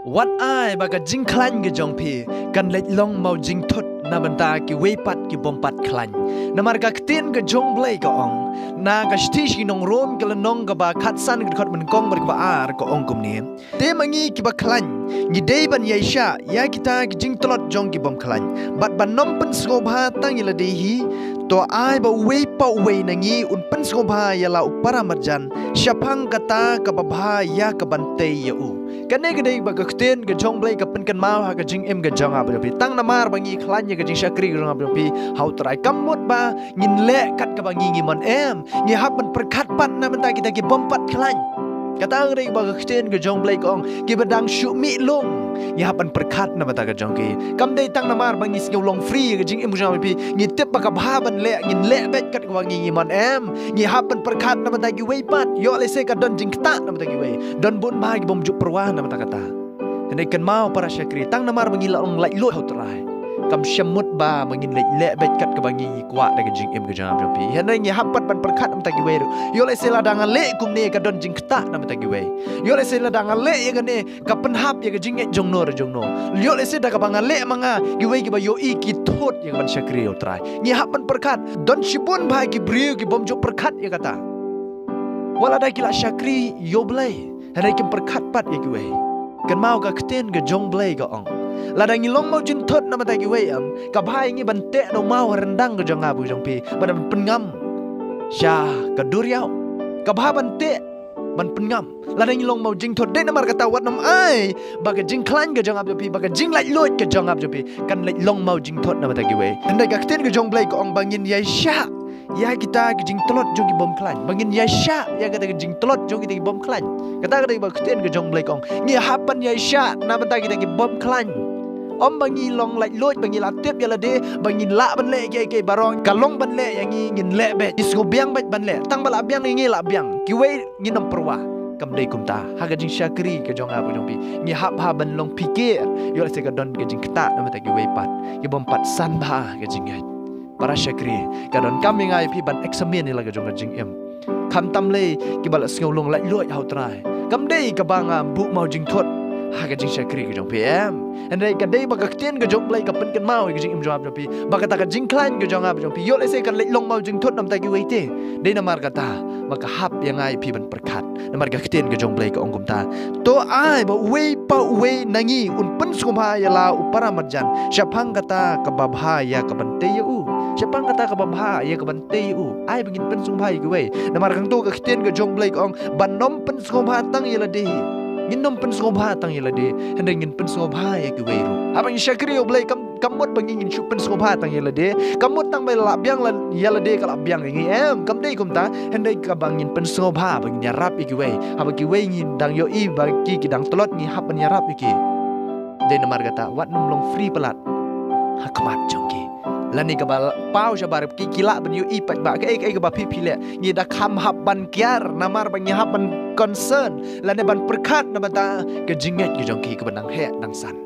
Wat ai baga jing klan ge jong pi kan lech long mau jing thot na banta ki weipat ki bompat klan na marga ktin ge jong blai ka ong na ga stish ki nong rom ke nong ga ba khat san ge khot man kong bar ba ar ko ong kum ni te mangi ki ba klan ni dei ban yaisha ya kita ki jing tlot jong ki bom klan bat ban nom pen sko bha tang ila de hi to ai ba wei pa wei nangi un pen sko bha ya la upara marjan syapang kata ka ba bha ya ka ban te ya u kan ne ge dei ba ga ktin ge jong blai ka pen kan mau ha ga jing em ga jong a ba pi tang na mar bangi klan ya ga jing shakri ga ba pi hau trai kam mot ba ngin le kat ka bangi ngi mon em ngi hab ban perkat pan na menta kita ki bom pat klan kata ngri ba ga ktin ge jong blai kong ki badang shu mi long ngi hab ban perkat na menta ga jong ki kam dei tang na mar bangi sngeu long free ga jing em jong pi ngi tep ba ka bha ban le ngin le bet kat ka bangi ngi mon em ngi hab ban perkat na menta ki wei pat yo le se ka don jing kta na menta ki wei don bun ma ki bom ju perwa na menta kata henai kan mau para syakri tang na mar bangi la ong lai lo hau trai kam syamut ba mangin le bet kat ka bangi kwa da jing em ga jang pi henai ngi hapat ban perkat am tagi we yo le se la dangan le kum ne ka don jing kta nam tagi we yo le se la dangan le ye ga ne ka pen hap ye ga jing e jong no yo le se da ka bangan le manga gi we gi ba yo i ki thot ye ban syakri yo trai ngi hap ban perkat don shibun ba gi briu gi bom jo perkat ye kata wala da kila syakri yo blai henai kim perkat pat ye gi we kan mau ka kten ga jong blai ga ong ladang ngilong mau jin thot na mata gi we am ka bhai ngi ban te no mau rendang ga jong abu jong pi ban pengam sha ka duriau ka bha ban te ban pengam ladang ngilong mau jing thot de na mar kata wat nam ai ba ga jing klan ga jong abu pi ba ga jing lai lot ga jong abu pi kan lai long mau jing thot na mata gi we andai ka kten ga jong blai ko ong bangin yai sha ya kita jing telot jong ki bom klan bangin ya sha ya kita jing telot jong ki bom klan kata kita ba kten ke jong blai kong ngi hapan ya sha na banta kita ki bom klan om bangi long lai lot bangi la tep ya la de bangi la ban le ke barong kalong ban le yang ngin le be isgo biang bat ban le tang bala biang ngi la biang ki we ngi nom perwa kam dei kum ta ha ga jing syakri ke jong abu jong pi ngi hap ha ban long pikir yo se ka don ke jing kta na banta ki we pat ki bom pat san ba ke jing ai para syakri kadon kami ngai pi ban examen ni la ga jong jing em kam tam le ki bala sngau long lai loi hau trai kam dei ka banga bu mau jing thot ha ga jing syakri ga jong pi em andai ka dei ba ka kten ga jong lai ka pen kan mau ga jing em jawab jong pi ba ka ta ka jing klan ga jong ab jong pi yo le se kan lai long mau jing thot nam ta ki wei te dei na mar ka ta ba ka hap yang ai pi ban perkat na mar ka kten ga jong lai ka ong kum ta to ai ba wei pa wei nangi un pen skumha ya la upara marjan syapang kata ka babha ya ka ban te yu syapang kata ka babha ya ka ban te yu ai bangin pen skumha ki wei na mar kang to ka kten ga jong lai ka ong ban nom pen skumha tang ya la de ngin nom pen skumha tang ya la de hendai ngin pen skumha ya ki wei ru abang syakri yo blai kamot bangin ngin chupen skumha tang ya la de kamot tang bai la biang la ya la de ka la biang ngi em kam dei kum ta hendai ka bangin pen skumha bangin ya rap ki wei haba ki wei ngin dang yo i ba ki dang telot ngi hap ban ya rap ki de na mar kata wat nom long free pelat hakmat jong ki lani ka bal pau sabar ki kila ban yu i pat ba ke ka ba pi le ngi da kham hap ban kiar namar ban ya hap ban concern lani ban perkat na bata ke jinget ki jong ki ka banang he dang san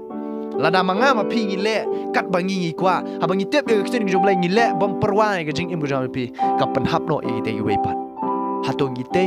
lada manga ma pi ngi le kat bangi ngi kwa abangi tep ke kten ki jong lai ngi le bom perwai ke jing im jong pi ka pan hap no e te yu pat hatong ngi te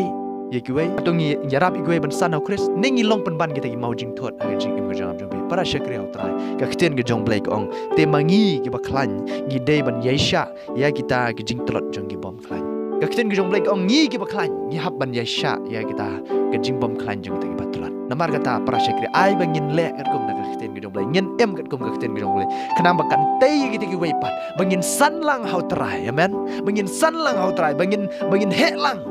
ye ki we atong ngi yarap i ban san au chris ningi long pan ban ki te mau jing thot a jing im jong pi para syakri au trai ka kten ke jong blai ong te mangi ki ba khlan ngi dei ban yaisha ya kita ki jing telot jong ki bom khlan ka kten ke jong blai ong ngi ki ba khlan ngi hab ban yaisha ya kita ke jing bom khlan jong te ki ba telot namar kata para syakri ai bangin le kat kum na ka kten ke jong blai ngin em kat kum ka kten ke jong blai kana ba kan te ki te ki we pat bangin san lang hau trai amen bangin san lang hau trai bangin he lang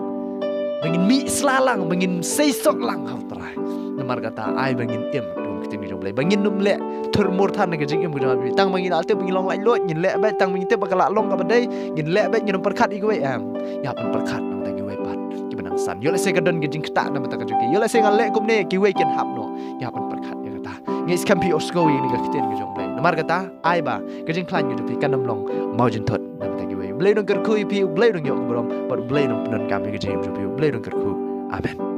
bangin mi slalang bangin sei sok lang hau trai namar kata ai bangin em kten jong blai bangin num le thurmur than ke jing em jong bi tang bangin alte bangin long lai lot ngin le ba tang bangin te bakala long ka badai ngin le ba ngin perkat i we am ya pan perkat nang ta ki we pat ki banang san yo le se ka don ke jing kta na mata ka joki yo le se ngal le kum ne ki we ken hap no ya pan perkat ya kata ngi skampi osko ni ka kten ke jong blai namar kata ai ba ke jing klan yu bi kan nam long mau jin thot na mata ki we blai dong ker khu pi blai dong yo brom but blai dong penon kam ke jing jong bi blai dong ker khu amen